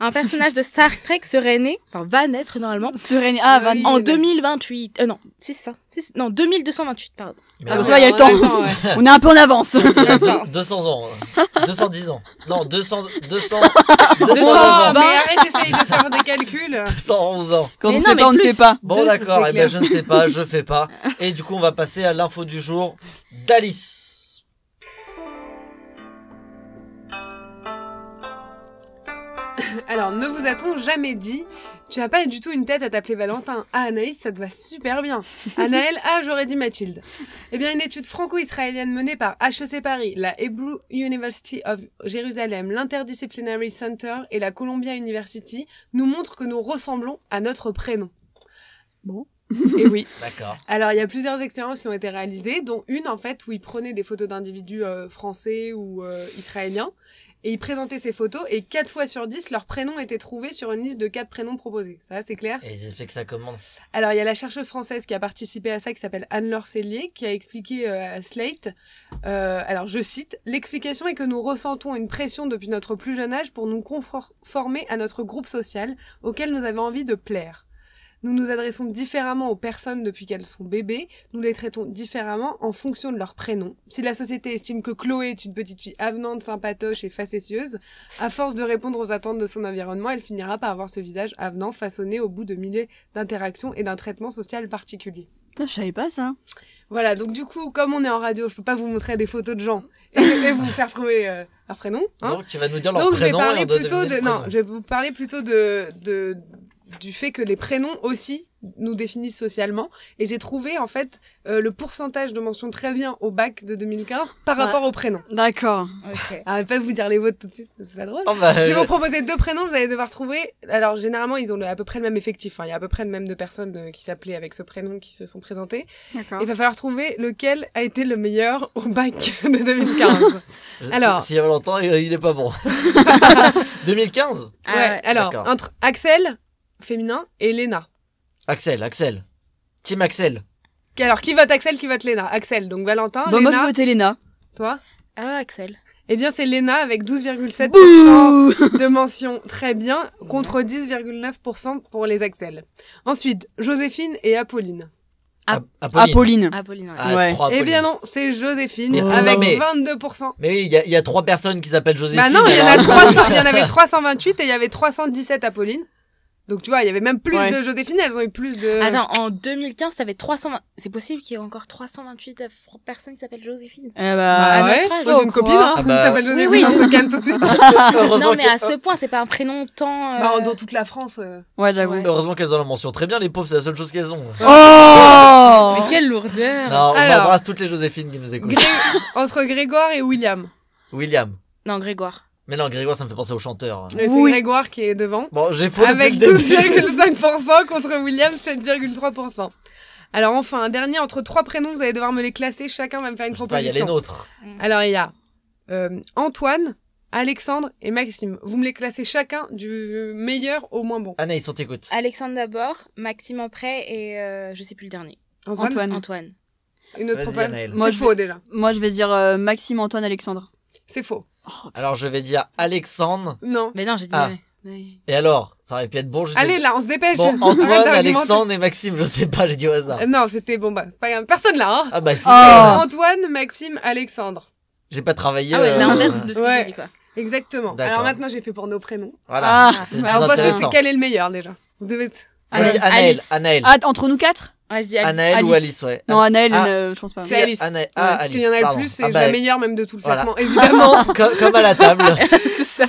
un personnage de Star Trek serait né, enfin va naître normalement, oui. en 2028. Non, c'est ça. Non, 2228, pardon. Mais Ah, ouais. ça va, il y a le temps. Ouais. On est un peu en avance. Il y a 200 ans. 210 ans. Non, 200 Mais arrête d'essayer de faire des calculs. 211 ans. Quand Mais on non, sait mais pas, on ne plus. fait pas. Bon, Deux, d'accord. c'est Eh ben, clair. je ne sais pas, je fais pas. Et du coup, on va passer à l'info du jour d'Alice. Alors, ne vous a-t-on jamais dit, tu n'as pas du tout une tête à t'appeler Valentin. Ah, Anaïs, ça te va super bien. Anaël, ah, j'aurais dit Mathilde. Eh bien, une étude franco-israélienne menée par HEC Paris, la Hebrew University of Jérusalem, l'Interdisciplinary Center et la Columbia University nous montre que nous ressemblons à notre prénom. Bon. Et oui. D'accord. Alors, il y a plusieurs expériences qui ont été réalisées, dont une, en fait, où ils prenaient des photos d'individus français ou israéliens, et ils présentaient ces photos, et 4 fois sur 10, leur prénom était trouvé sur une liste de 4 prénoms proposés. Ça, c'est clair? Et ils expliquent ça comment? Alors, il y a la chercheuse française qui a participé à ça, qui s'appelle Anne-Laure Cellier, qui a expliqué à Slate, alors je cite, « L'explication est que nous ressentons une pression depuis notre plus jeune âge pour nous conformer à notre groupe social, auquel nous avons envie de plaire. Nous nous adressons différemment aux personnes depuis qu'elles sont bébés, nous les traitons différemment en fonction de leur prénom. Si la société estime que Chloé est une petite fille avenante, sympatoche et facétieuse, à force de répondre aux attentes de son environnement, elle finira par avoir ce visage avenant façonné au bout de milliers d'interactions et d'un traitement social particulier. » Je savais pas ça. Voilà, donc du coup, comme on est en radio, je peux pas vous montrer des photos de gens et vous faire trouver leur prénom. Hein. Donc, tu vas nous dire leur Donc, prénom et on doit plutôt deviner le prénom. je vais vous parler plutôt du fait que les prénoms aussi nous définissent socialement. Et j'ai trouvé, en fait, le pourcentage de mentions très bien au bac de 2015 par rapport aux prénoms. D'accord. Ok. Alors, je vais pas vous dire les vôtres tout de suite, c'est pas drôle. Oh, bah, Je vais vous proposer 2 prénoms, vous allez devoir trouver. Alors, généralement, ils ont à peu près le même effectif. Hein. Il y a à peu près le même de personnes qui s'appelaient avec ce prénom qui se sont présentées. D'accord. Il va falloir trouver lequel a été le meilleur au bac de 2015. Alors. S'il y a longtemps, il est pas bon. 2015? Ah Ouais, ouais. alors, D'accord. entre Axel, féminin, et Léna. Axel. Team Axel. Alors, qui vote Axel, qui vote Léna? Axel, donc Valentin, Bon, moi, je Léna, votais Léna. toi? Ah, Axel. Eh bien, c'est Léna avec 12,7% de mentions très bien, contre 10,9% pour les Axel. Ensuite, Joséphine et Apolline. Apolline. Apolline, ouais. Ah, Ouais. 3 Eh bien Apolline. non, c'est Joséphine, Mais- avec non, mais- 22%. Mais oui, il y a 3 personnes qui s'appellent Joséphine. Bah non, il y alors- en avait 328 et il y avait 317 Apolline. Donc tu vois, il y avait même plus Ouais. de Joséphine, elles ont eu plus de... Attends, en 2015, t'avais 320... C'est possible qu'il y ait encore 328 personnes qui s'appellent Joséphine. Eh bah, Bah ouais, notre âge, moi j'ai une copine, hein, Ah bah, t'appelles Joséphine, oui, oui. on se calme tout de suite. Heureusement Non, mais à qu'elles- ce point, c'est pas un prénom tant... Bah, dans toute la France. Ouais, j'avoue. Ouais. Heureusement qu'elles ont la mention très bien, les pauvres, c'est la seule chose qu'elles ont. Oh Mais quelle lourdeur. Non, on Alors. embrasse toutes les Joséphines qui nous écoutent. Entre Grégoire et William. William. Non, Grégoire. Mais non, Grégoire, ça me fait penser au chanteur. C'est Oui. Grégoire qui est devant. Bon, j'ai faux Avec depuis le début. 12,5% contre William, 7,3%. Alors enfin, un dernier, entre 3 prénoms, vous allez devoir me les classer. Chacun va me faire une Je sais pas, il y a les proposition. nôtres. Alors il y a Antoine, Alexandre et Maxime. Vous me les classez chacun du meilleur au moins bon. Anaïs, on t'écoute. Alexandre d'abord, Maxime après et je sais plus le dernier. Antoine. Antoine. Une autre Vas-y, proposition. Anaël. Moi, C'est je faux déjà. Moi, je vais dire Maxime, Antoine, Alexandre. C'est faux. Alors, je vais dire Alexandre. Non. Mais non, j'ai dit... Ah. Et alors, ça aurait pu être bon. Allez, là, on se dépêche. Bon, Arrête Antoine, d'argumenter. Alexandre et Maxime, je sais pas, j'ai dit au hasard. Non, c'était bon, bah, c'est pas grave. Personne là, hein. Ah bah si, Ah. Antoine, Maxime, Alexandre. j'ai pas travaillé. Ah ouais, l'inverse de ce que Ouais. j'ai dit, quoi. Exactement. D'accord. Alors maintenant, j'ai fait pour nos prénoms. Voilà, Ah. c'est le plus Alors, on va savoir intéressant. quel est le meilleur déjà. Vous devez être. Moi, je dis Alice. Anaël, Alice. Anaël. Ah, entre nous 4 Ouais, je dis Alice. Anaël ou Alice. Alice, ouais. Non, Anaël, Ah. je pense pas. C'est Alice. Anaël. Ouais, Ah, parce Alice. qu'il y en a le pardon. plus, c'est Ah bah, la meilleure même de tout le voilà. classement, évidemment. comme à la table. C'est ça.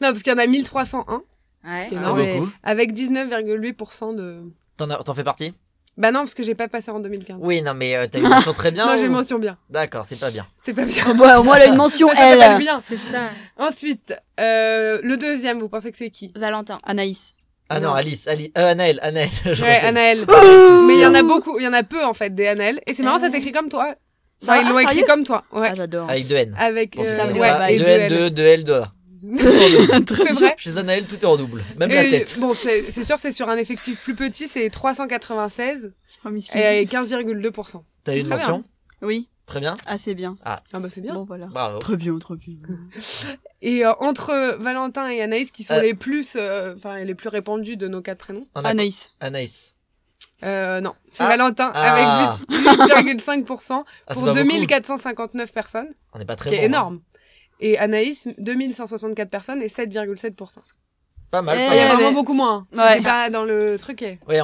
Non, parce qu'il y en a 1301, Ouais. C'est C'est énorme. ouais. beaucoup. avec 19,8% de... T'en fais partie? Bah non, parce que j'ai pas passé en 2015. Oui, non, mais t'as une mention très bien. Moi, j'ai ou- une mention bien. D'accord, c'est pas bien. C'est pas bien. Ouais, au moins, elle a une mention, Ça s'appelle elle. bien. C'est ça. Ensuite, le deuxième, vous pensez que c'est qui? Valentin. Anaïs. Ah non, Non. Alice. Anaël. Je Ouais, retiens. Anaël. Oh Mais il y en a beaucoup, il y en a peu en fait, des Anaël. Et c'est marrant, ça s'écrit comme toi. Ça, Enfin, ils l'ont ah, écrit sérieux comme toi. Ouais. Ah, j'adore. Avec 2 N. Avec. Pour ceux qui ça savent ouais, pas. et 2 deux N, L. 2 L, 2 A. Tout en double. C'est vrai. Chez Anaël, tout est en double. Même la Et tête. bon, c'est sûr, c'est sur un effectif plus petit, c'est 396 Oh, miskin. et 15,2%. T'as eu une Très mention? Oui, Très bien. assez bien. Ah bah c'est bien. Bon, voilà. Bravo. Très bien, très bien. Et entre Valentin et Anaïs, qui sont Euh. les plus, les plus répandus de nos 4 prénoms. On a- Anaïs. Anaïs. Non, c'est Ah. Valentin Ah. avec 8,5% Ah, c'est pour pas beaucoup. 2459 personnes, On n'est pas très ce qui bon. est hein. énorme. Et Anaïs, 2164 personnes et 7,7%. Pas mal. Eh, pas Il y a mal. vraiment mais- beaucoup moins. Ouais. C'est pas dans le truc. Oui,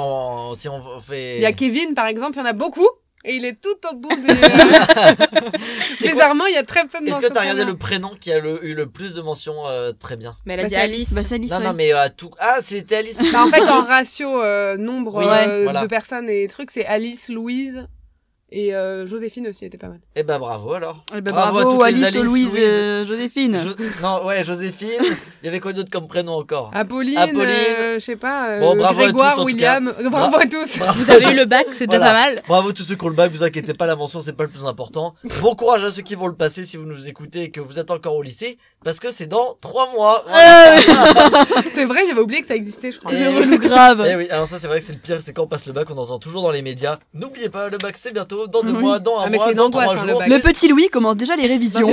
si on fait. Il y a Kevin, par exemple, il y en a beaucoup. Et il est tout au bout du... Bizarrement, il y a très peu de Est-ce que mentions t'as regardé premières. le prénom qui a eu le plus de mentions très bien? Mais elle a Bah, dit c'est Alice. Bah, c'est Alice, Non, ouais. non, mais à tout. Ah, c'était Alice. Bah, en fait, en ratio nombre Oui, voilà. de personnes et trucs, c'est Alice, Louise et Joséphine aussi était pas mal. Eh ben bravo alors. Eh ben, Bravo à bravo, toutes les Alice, Alice, Louise, Louise. Joséphine. Non, ouais, Joséphine. Il y avait quoi d'autre comme prénom encore? Apolline, Apolline. je sais pas, Bon, bravo à Grégoire, tous, en tout William, bravo à tous. Bravo. Vous avez eu le bac, c'est déjà Voilà. pas mal. Bravo à tous ceux qui ont le bac, vous inquiétez pas, la mention c'est pas le plus important. Bon courage à ceux qui vont le passer si vous nous écoutez et que vous êtes encore au lycée, parce que c'est dans 3 mois. C'est vrai, j'avais oublié que ça existait, je crois. Et- Le relou grave. Eh oui, alors ça c'est vrai que c'est le pire, c'est quand on passe le bac, on entend toujours dans les médias. N'oubliez pas, le bac c'est bientôt, dans 2 Oui. mois, dans un Ah, mais mois, c'est une dans angoisse, 3 hein, le jours. bac. Le petit Louis commence déjà les révisions.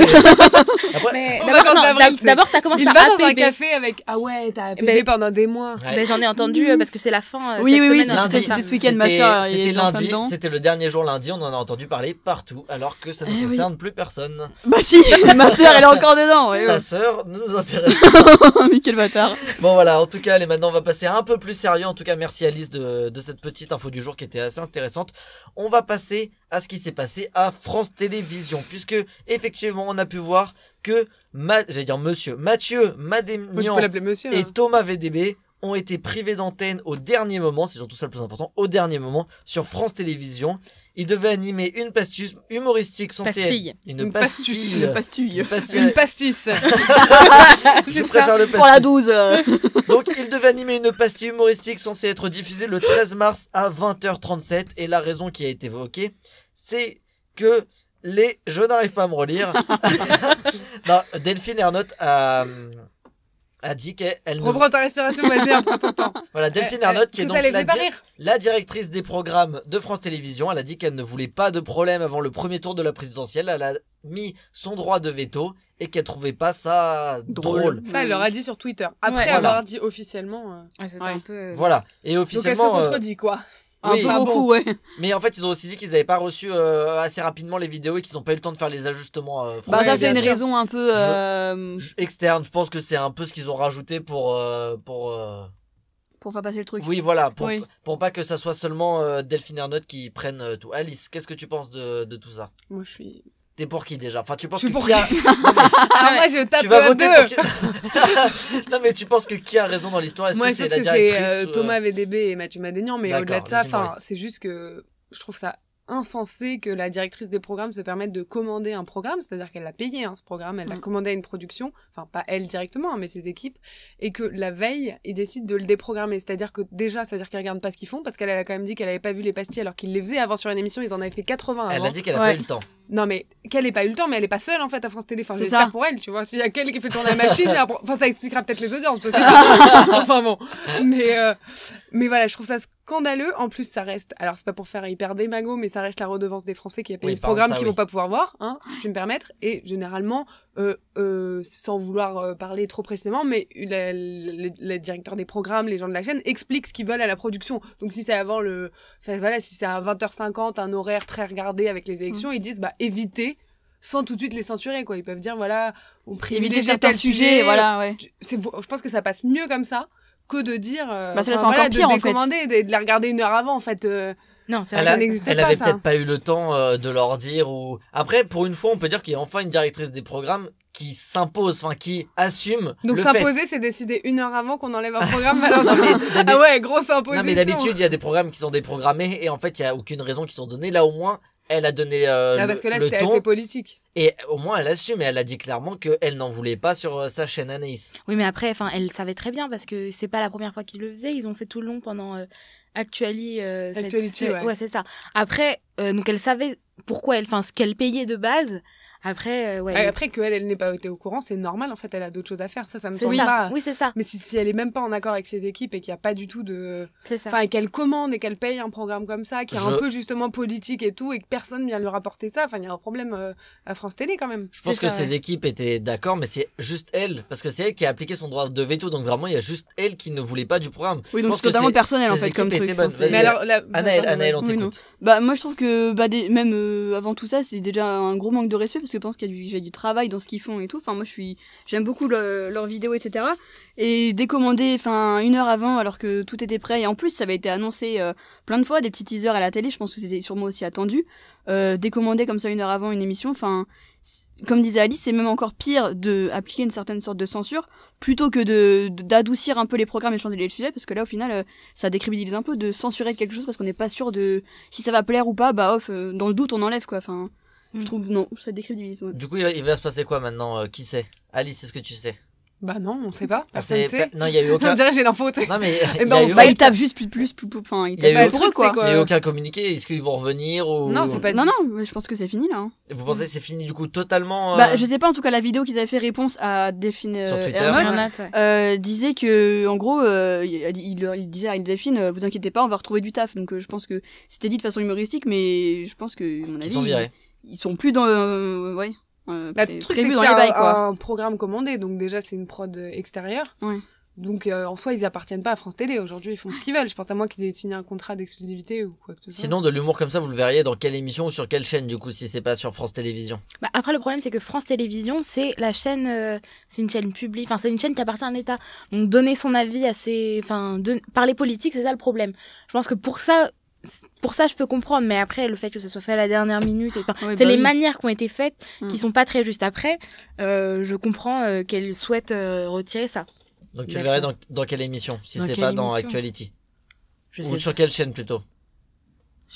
Après, Mais En d'abord, vacances non, d'avril, tu sais. d'abord, ça commence Il par va dans un APB. café avec ah ouais, t'as APB Ben- pendant des mois. ouais. Ben, j'en ai entendu parce que c'est la fin. Oui, cette oui, oui, semaine, c'est un lundi, truc comme c'était ça. ce week-end, ma sœur est C'était en plein lundi, dedans. c'était le dernier jour lundi, on en a entendu parler partout, alors que ça ne Eh oui. concerne plus personne. Bah si, ma sœur, elle est encore dedans. Ouais, Ta ouais. sœur ne nous intéresse. Mais quel bâtard. Bon voilà, en tout cas, allez, maintenant on va passer un peu plus sérieux. En tout cas, merci Alice de cette petite info du jour qui était assez intéressante. On va passer à ce qui s'est passé à France Télévisions, puisque effectivement on a pu voir que j'allais dire Mathieu Moi, tu Madénian peux l'appeler monsieur. et hein. Thomas VDB ont été privés d'antenne au dernier moment, c'est surtout ça le plus important, au dernier moment sur France Télévisions. Ils devaient animer une pastille humoristique censée Pastille. être une Une pastille. Pastille. Une pastille. Une pastis. Je préfère le Pour la pastis. 12. Donc, il devait animer une pastille humoristique censée être diffusée le 13 mars à 20h37. Et la raison qui a été évoquée, c'est que je n'arrive pas à me relire. Non, Delphine Ernotte a dit qu'elle ne... Reprends ta respiration, vas-y, prends ton temps. Voilà, Delphine Ernotte, qui est tout donc ça les fait pas rire. la directrice des programmes de France Télévisions, elle a dit qu'elle ne voulait pas de problème avant le premier tour de la présidentielle. Elle a mis son droit de veto et qu'elle trouvait pas ça drôle. Ça, elle leur a dit sur Twitter. Après Ouais. avoir Voilà. dit officiellement. Ouais, c'était Ouais. un peu. Voilà. Et Donc elle se officiellement... contredit, quoi. Un oui. peu Ah bon. beaucoup, ouais. Mais en fait, ils ont aussi dit qu'ils n'avaient pas reçu assez rapidement les vidéos et qu'ils n'ont pas eu le temps de faire les ajustements Bah Ouais, ça c'est bien une sûr. raison un peu externes. Je pense que c'est un peu ce qu'ils ont rajouté pour pour faire passer le truc. oui, voilà, Oui. pour pas que ça soit seulement Delphine Ernotte qui prenne tout. Alice, qu'est-ce que tu penses de tout ça? Moi, je suis. T'es pour qui déjà? Enfin, tu penses Je suis que pour qui a... Alors, moi, je tape Tu vas à voter deux. pour qui? Non, mais tu penses que qui a raison dans l'histoire? Est-ce Moi, que je c'est pense la que c'est directrice Thomas VDB et Mathieu Madénian, mais D'accord, au-delà de ça, les humoristes. c'est juste que je trouve ça insensé que la directrice des programmes se permette de commander un programme, c'est-à-dire qu'elle l'a payé, hein, ce programme, elle l'a commandé à une production, enfin pas elle directement, hein, mais ses équipes, et que la veille, ils décident de le déprogrammer, c'est-à-dire que déjà, c'est-à-dire qu'ils regardent pas ce qu'ils font, parce qu'elle a quand même dit qu'elle avait pas vu les pastilles alors qu'ils les faisaient avant sur une émission, ils en avaient fait 80 Elle avant. a dit qu'elle a Ouais. pas eu le temps. Non mais qu'elle ait pas eu le temps, mais elle est pas seule en fait à France Télé. Enfin, C'est j'espère ça. pour elle, tu vois. S'il y a qu'elle qui fait tourner la machine, après- enfin ça expliquera peut-être les audiences. Je sais pas. Enfin bon, mais voilà, je trouve ça scandaleux. En plus, ça reste. Alors c'est pas pour faire hyper démago, mais ça reste la redevance des Français qui a payé Oui, ce par contre, programme ça, qui oui. vont pas pouvoir voir, hein, si je puis me permettre. Et généralement, sans vouloir parler trop précisément, mais les directeurs des programmes, les gens de la chaîne expliquent ce qu'ils veulent à la production. Donc si c'est avant si c'est à 20h50, un horaire très regardé avec les élections, ils disent évitez, sans tout de suite les censurer, quoi. Ils peuvent dire voilà, on privilégie tel sujet, voilà, ouais. Je pense que ça passe mieux comme ça que de dire c'est encore pire, de décommander, de la regarder 1 heure avant, en fait. Non, ça n'existe pas. Elle avait ça. peut-être pas eu le temps de leur dire ou après pour une fois on peut dire qu'il y a enfin une directrice des programmes qui s'impose, enfin qui assume. Donc le s'imposer, fait. c'est décider 1 heure avant qu'on enlève un programme. Ah ouais, grosse imposition. Non mais d'habitude il y a des programmes qui sont déprogrammés et en fait il y a aucune raison qui sont donnés. Là au moins elle a donné parce que là le c'était ton assez politique. et au moins elle assume et elle a dit clairement qu'elle n'en voulait pas sur sa chaîne Anaïs. Oui, mais après, elle savait très bien parce que c'est pas la première fois qu'ils le faisaient. Ils ont fait tout le long pendant Actuality. Ouais, c'est ça. Après, donc elle savait pourquoi ce qu'elle payait de base. Après, après qu'elle n'ait pas été au courant, c'est normal en fait. Elle a d'autres choses à faire. Ça me semble ça. pas. Oui, c'est ça. Mais si elle est même pas en accord avec ses équipes et qu'il y a pas du tout de. C'est ça. Enfin, et qu'elle commande et qu'elle paye un programme comme ça, qui est un peu justement politique et tout, et que personne vient lui rapporter ça. Enfin, il y a un problème à France Télé quand même. Je pense que ses équipes étaient d'accord, mais c'est juste elle, parce que c'est elle qui a appliqué son droit de veto. Donc vraiment, il y a juste elle qui ne voulait pas du programme. Oui, donc c'est totalement personnel en fait comme truc. Mais alors, Anaël, on t'écoute. Moi, je trouve que même avant tout ça, c'est déjà un gros manque de respect parce que je pense qu'il y a du travail dans ce qu'ils font et tout. Enfin, moi, j'aime beaucoup leurs vidéos, etc. Et décommander, 1 heure avant, alors que tout était prêt. Et en plus, ça avait été annoncé plein de fois, des petits teasers à la télé. Je pense que c'était sûrement aussi attendu. Décommander comme ça 1 heure avant une émission. Enfin, comme disait Alice, c'est même encore pire de appliquer une certaine sorte de censure plutôt que d'adoucir un peu les programmes et changer les sujets, parce que là, au final, ça décrédibilise un peu de censurer quelque chose parce qu'on n'est pas sûr de si ça va plaire ou pas. Dans le doute, on enlève quoi. Enfin. Je trouve non, ça décrédibilise. Ouais. Du coup, il va se passer quoi maintenant qui sait? Alice, est-ce que tu sais? Bah non, on sait pas. Personne sait. Non, il y a eu aucun. On dirait que j'ai l'info. Non mais il tape juste plus. Enfin, il tape pour eux quoi. Il y a eu aucun communiqué. Est-ce qu'ils vont revenir ou? Non, c'est pas. Non, mais je pense que c'est fini là. Vous pensez que c'est fini du coup totalement? Je sais pas. En tout cas, la vidéo qu'ils avaient fait réponse à Delphine sur Twitter, disait que en gros, il disait à Delphine, vous inquiétez pas, on va retrouver du taf. Donc je pense que c'était dit de façon humoristique, mais je pense que mon avis, ils sont virés. Ils sont plus dans le truc c'est que c'est un programme commandé, donc déjà c'est une prod extérieure. Ouais. Donc en soi ils appartiennent pas à France Télé. Aujourd'hui ils font ce qu'ils veulent. Je pense à moi qu'ils aient signé un contrat d'exclusivité ou quoi que ce soit. Sinon de l'humour comme ça vous le verriez dans quelle émission ou sur quelle chaîne du coup si c'est pas sur France Télévisions? Après le problème c'est que France Télévisions c'est la chaîne, c'est une chaîne publique, c'est une chaîne qui appartient à un État. Donc donner son avis parler politique c'est ça le problème. Je pense que pour ça je peux comprendre, mais après le fait que ça soit fait à la dernière minute les manières qui ont été faites qui sont pas très justes. Après je comprends qu'elle souhaite retirer ça. Donc tu le verrais dans quelle émission si c'est pas dans Actuality? Ou sur quelle chaîne plutôt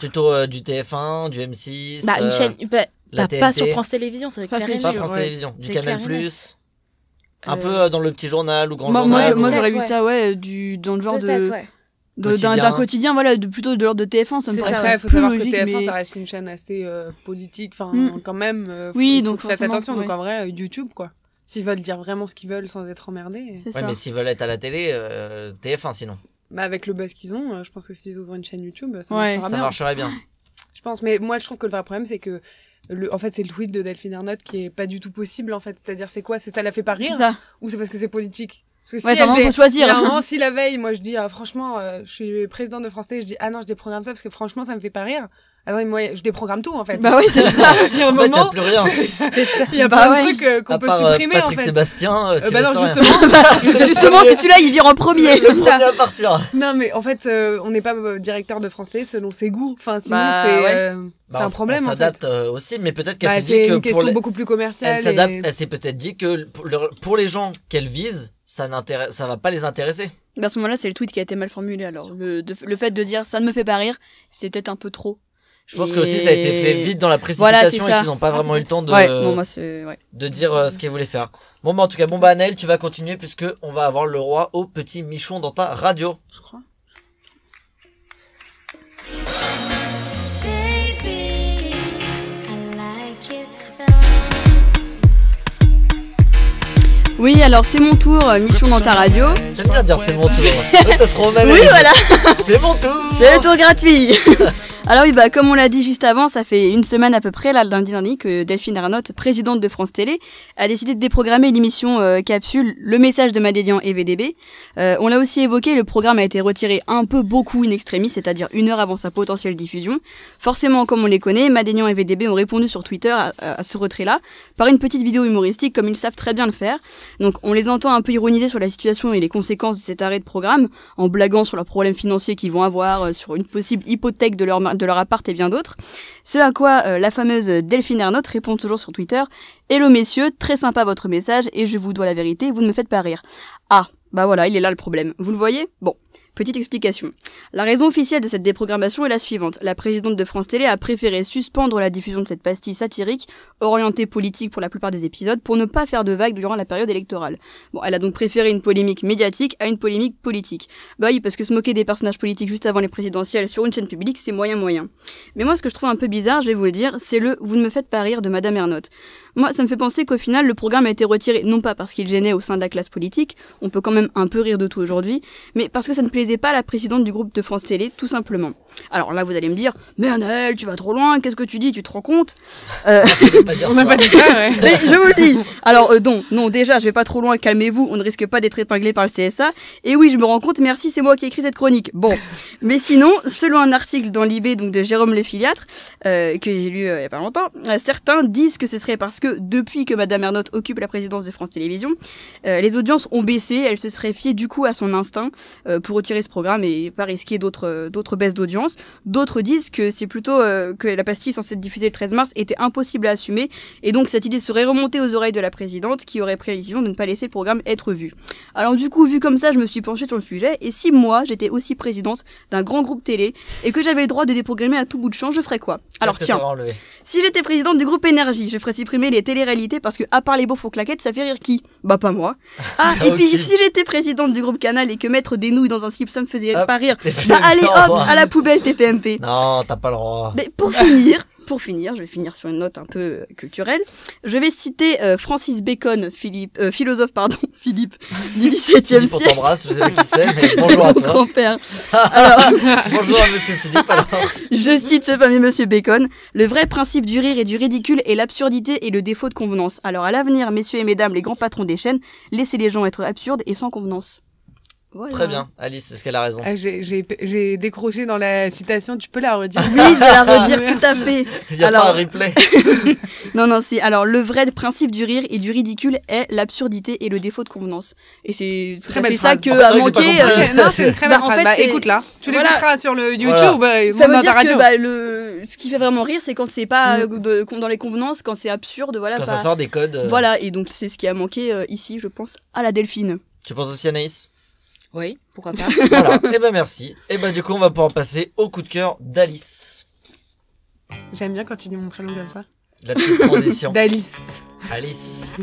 du TF1, du M6, une chaîne la TNT. Pas sur France Télévisions, c'est pas France Télévisions, du Canal+, un peu dans le petit journal ou grand moi journal. J'aurais vu ça dans le genre d'un quotidien, plutôt de l'ordre de TF1, ça me paraît faut savoir logique, que TF1 ça reste une chaîne assez politique, quand même donc faites attention. Donc en vrai YouTube quoi, s'ils veulent dire vraiment ce qu'ils veulent sans être emmerdés. Mais s'ils veulent être à la télé, TF1 sinon. Avec le buzz qu'ils ont, je pense que s'ils ouvrent une chaîne YouTube ça marcherait bien. Je pense, mais moi je trouve que le vrai problème c'est que en fait c'est le tweet de Delphine Ernotte qui est pas du tout possible en fait, c'est-à-dire c'est quoi, ça la fait pas rire ou c'est parce que c'est politique? Parce que faut choisir. Si la veille, moi je dis franchement, je suis présidente de France Télé, je dis non, je déprogramme ça parce que franchement ça me fait pas rire. Alors moi je déprogramme tout en fait. Bah oui, c'est ça. Il y a un moment, il y a plus rien. Il y a plein de trucs qu'on peut supprimer Patrick en fait. Sébastien, justement c'est celui-là, il vire en premier, c'est ça. À partir. Non mais en fait, on n'est pas directeur de France Télé selon ses goûts. Enfin sinon c'est un problème en fait. On s'adapte aussi, mais peut-être qu'elle s'est dit que c'est une question beaucoup plus commerciale. Elle s'est peut-être dit que pour les gens qu'elle vise, ça va pas les intéresser. À ce moment-là, c'est le tweet qui a été mal formulé. Alors, le fait de dire ça ne me fait pas rire, c'est peut-être un peu trop. Je pense que aussi ça a été fait vite dans la précipitation et qu'ils n'ont pas vraiment eu le temps de dire ce qu'ils voulaient faire. Bon, en tout cas, Anaël, tu vas continuer puisque on va avoir le roi au petit Michon dans ta radio. Je crois. Oui, alors c'est mon tour, Michon dans ta radio. J'aime bien dire c'est mon tour. T'as ce oui, voilà. C'est mon tour. C'est le tour gratuit. Alors oui, comme on l'a dit juste avant, ça fait une semaine à peu près, là, lundi dernier, que Delphine Ernotte, présidente de France Télé, a décidé de déprogrammer l'émission Capsule, le message de Madénian et VDB. On l'a aussi évoqué, le programme a été retiré beaucoup in extremis, c'est-à-dire 1 heure avant sa potentielle diffusion. Forcément, comme on les connaît, Madénian et VDB ont répondu sur Twitter à ce retrait-là, par une petite vidéo humoristique, comme ils savent très bien le faire. Donc on les entend un peu ironiser sur la situation et les conséquences de cet arrêt de programme, en blaguant sur leurs problèmes financiers qu'ils vont avoir, sur une possible hypothèque de leur appart et bien d'autres. Ce à quoi la fameuse Delphine Ernotte répond toujours sur Twitter « Hello messieurs, très sympa votre message et je vous dois la vérité, vous ne me faites pas rire. » Ah, voilà, il est là le problème. Vous le voyez ? Bon. Petite explication. La raison officielle de cette déprogrammation est la suivante. La présidente de France Télé a préféré suspendre la diffusion de cette pastille satirique, orientée politique pour la plupart des épisodes, pour ne pas faire de vagues durant la période électorale. Bon, elle a donc préféré une polémique médiatique à une polémique politique. Oui, parce que se moquer des personnages politiques juste avant les présidentielles sur une chaîne publique, c'est moyen. Mais moi, ce que je trouve un peu bizarre, je vais vous le dire, c'est le « vous ne me faites pas rire » de Madame Ernotte. Moi, ça me fait penser qu'au final, le programme a été retiré, non pas parce qu'il gênait au sein de la classe politique, on peut quand même un peu rire de tout aujourd'hui, mais parce que ça ne plaisait pas à la présidente du groupe de France Télé, tout simplement. Alors là, vous allez me dire, mais Anaëlle, tu vas trop loin, qu'est-ce que tu dis, tu te rends compte On n'a pas dit ça, ouais. Mais je vous le dis. Alors non, déjà, je vais pas trop loin, calmez-vous, on ne risque pas d'être épinglé par le CSA. Et oui, je me rends compte, merci, c'est moi qui ai écrit cette chronique. Bon, mais sinon, selon un article dans Libé, donc de Jérôme Lefiliatre, que j'ai lu il y a pas longtemps, certains disent que ce serait parce que depuis que Madame Ernotte occupe la présidence de France Télévisions, les audiences ont baissé, elle se serait fiée du coup à son instinct pour retirer ce programme et pas risquer d'autres baisses d'audience. D'autres disent que c'est plutôt que la pastille censée être diffusée le 13 mars était impossible à assumer et donc cette idée serait remontée aux oreilles de la présidente qui aurait pris la décision de ne pas laisser le programme être vu. Alors du coup, vu comme ça, je me suis penchée sur le sujet et si moi j'étais aussi présidente d'un grand groupe télé et que j'avais le droit de déprogrammer à tout bout de champ, je ferais quoi? Alors tiens, si j'étais présidente du groupe Énergie, je ferais supprimer les téléréalités parce que à part les beaufs aux claquettes, ça fait rire qui? Bah pas moi. Ah, et puis si j'étais présidente du groupe Canal et que mettre des nouilles dans un slip ça me faisait pas rire, bah allez hop, à la poubelle TPMP. Non, t'as pas le droit. Mais pour finir, je vais finir sur une note un peu culturelle. Je vais citer Francis Bacon, Philippe du XVIIe siècle. On t'embrasse, je sais pas qui c'est, mais bonjour à mon toi. grand-père. Bonjour à Monsieur Philippe. Alors. Je cite ce fameux Monsieur Bacon. Le vrai principe du rire et du ridicule est l'absurdité et le défaut de convenance. Alors à l'avenir, messieurs et mesdames, les grands patrons des chaînes, laissez les gens être absurdes et sans convenance. Voilà. Très bien, Alice, est-ce qu'elle a raison? J'ai décroché dans la citation, tu peux la redire? Oui, je vais la redire tout à fait. Il n'y a pas un replay. Non, c'est alors le vrai principe du rire et du ridicule est l'absurdité et le défaut de convenance. Et c'est tout à fait ça que a manqué. Non, c'est une très belle phrase. Fait, écoute là, tu l'écouteras sur le YouTube, ça veut dans dire ta radio. que ce qui fait vraiment rire, c'est quand c'est pas dans les convenances, quand c'est absurde, voilà. Quand ça sort des codes. Voilà, et donc c'est ce qui a manqué ici, je pense, à la Delphine. Tu penses aussi Anaïs? Oui, pourquoi pas. Voilà, et merci. Et du coup, on va pouvoir passer au coup de cœur d'Alice. J'aime bien quand tu dis mon prénom comme ça. La petite transition. d'Alice. Alice.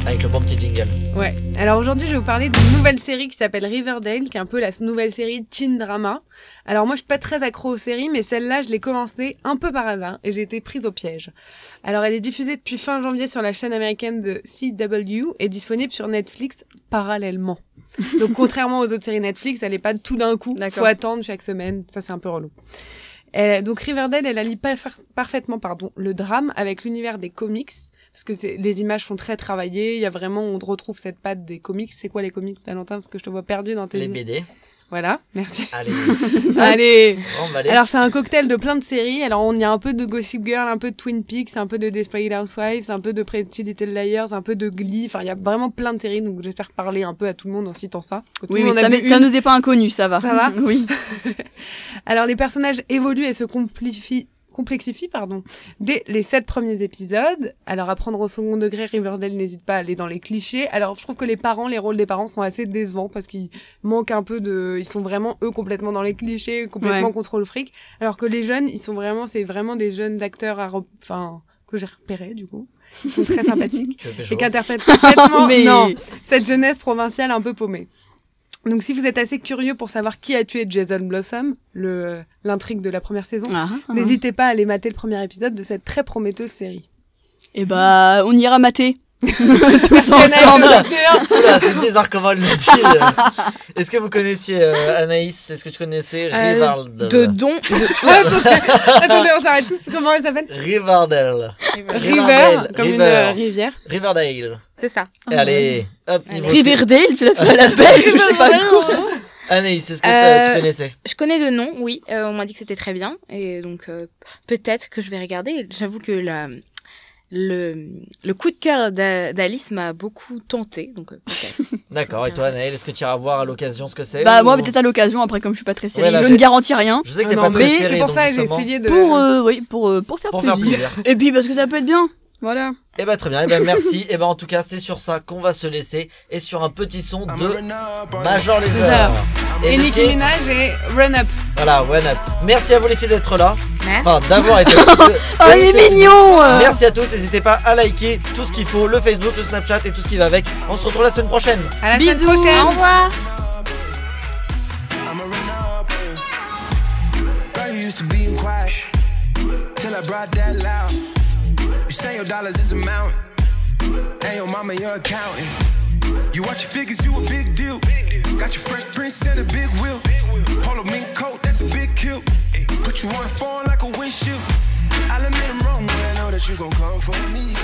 Avec le bon petit jingle. Ouais. Alors aujourd'hui, je vais vous parler d'une nouvelle série qui s'appelle Riverdale, qui est un peu la nouvelle série teen drama. Alors moi, je suis pas très accro aux séries, mais celle-là, je l'ai commencée un peu par hasard et j'ai été prise au piège. Alors elle est diffusée depuis fin janvier sur la chaîne américaine de CW et disponible sur Netflix parallèlement. Donc contrairement aux autres séries Netflix, elle est pas tout d'un coup. D'accord. Faut attendre chaque semaine. Ça, c'est un peu relou. Donc Riverdale, elle allie parfaitement le drame avec l'univers des comics. Parce que les images sont très travaillées, il y a vraiment, on retrouve cette patte des comics. C'est quoi les comics, Valentin? Parce que je te vois perdu dans tes... Les BD. Voilà, merci. Allez. Allez. Allez. Alors c'est un cocktail de plein de séries. Alors on y a un peu de Gossip Girl, un peu de Twin Peaks, un peu de Desperate Housewives, un peu de Pretty Little Liars, un peu de Glee. Enfin il y a vraiment plein de séries. Donc j'espère parler un peu à tout le monde en citant ça. Oui, mais ça nous est pas inconnu, ça va. Ça va. Oui. Alors les personnages évoluent et se complexifie, dès les 7 premiers épisodes. Alors à prendre au second degré, Riverdale n'hésite pas à aller dans les clichés. Alors je trouve que les rôles des parents sont assez décevants parce qu'ils manquent un peu ils sont vraiment eux complètement dans les clichés, complètement contre le fric. Alors que les jeunes, c'est vraiment des jeunes acteurs que j'ai repérés du coup. Ils sont très sympathiques et qui interprètent parfaitement cette jeunesse provinciale un peu paumée. Donc si vous êtes assez curieux pour savoir qui a tué Jason Blossom, l'intrigue de la première saison, n'hésitez pas à aller mater le premier épisode de cette très prometteuse série. Et on ira mater. Tous ensemble. Oula, c'est bizarre comment elle le dit. Est-ce que vous connaissiez Anaïs? Est-ce que tu connaissais Rivardel? De don. Attendez, on s'arrête tous. Comment elle s'appelle? Rivardel. River, comme une rivière. Riverdale. C'est ça. Et allez, hop, niveau Riverdale, tu l'as fait à la belge, je sais pas quoi. Anaïs, est-ce que tu connaissais? Je connais de nom, oui. On m'a dit que c'était très bien. Et donc, peut-être que je vais regarder. J'avoue que le coup de cœur d'Alice m'a beaucoup tenté. Donc, peut-être. D'accord. Et toi, Anaël, est-ce que tu iras voir à l'occasion ce que c'est? Bah, moi, peut-être à l'occasion. Après, comme je suis pas très série, Ouais, là, je ne garantis rien. Je sais que t'es Non, pas très mais série, c'est pour donc ça que j'ai justement, essayé de. Pour faire pour faire plaisir. plaisir. Et puis, parce que ça peut être bien. Voilà. Eh ben très bien, eh ben merci. Eh ben en tout cas, c'est sur ça qu'on va se laisser et sur un petit son de Major Lazer. Et le Nicki titre, Minaj et Run Up. voilà, Run Up. Merci à vous les filles d'être là. Merci. Enfin, d'avoir été là. Oh, il est mignon. Merci à tous, n'hésitez pas à liker tout ce qu'il faut, le Facebook, le Snapchat et tout ce qui va avec. On se retrouve la semaine prochaine. À la Bisous. semaine prochaine. Au revoir. Say your dollars is a mountain, and your mama your accountant. You watch your figures, you a big deal. Got your fresh prince and a big wheel. Polo mink coat, that's a big kill. Put you on the phone like a windshield. I'll admit I'm wrong when I know that you gon' come for me.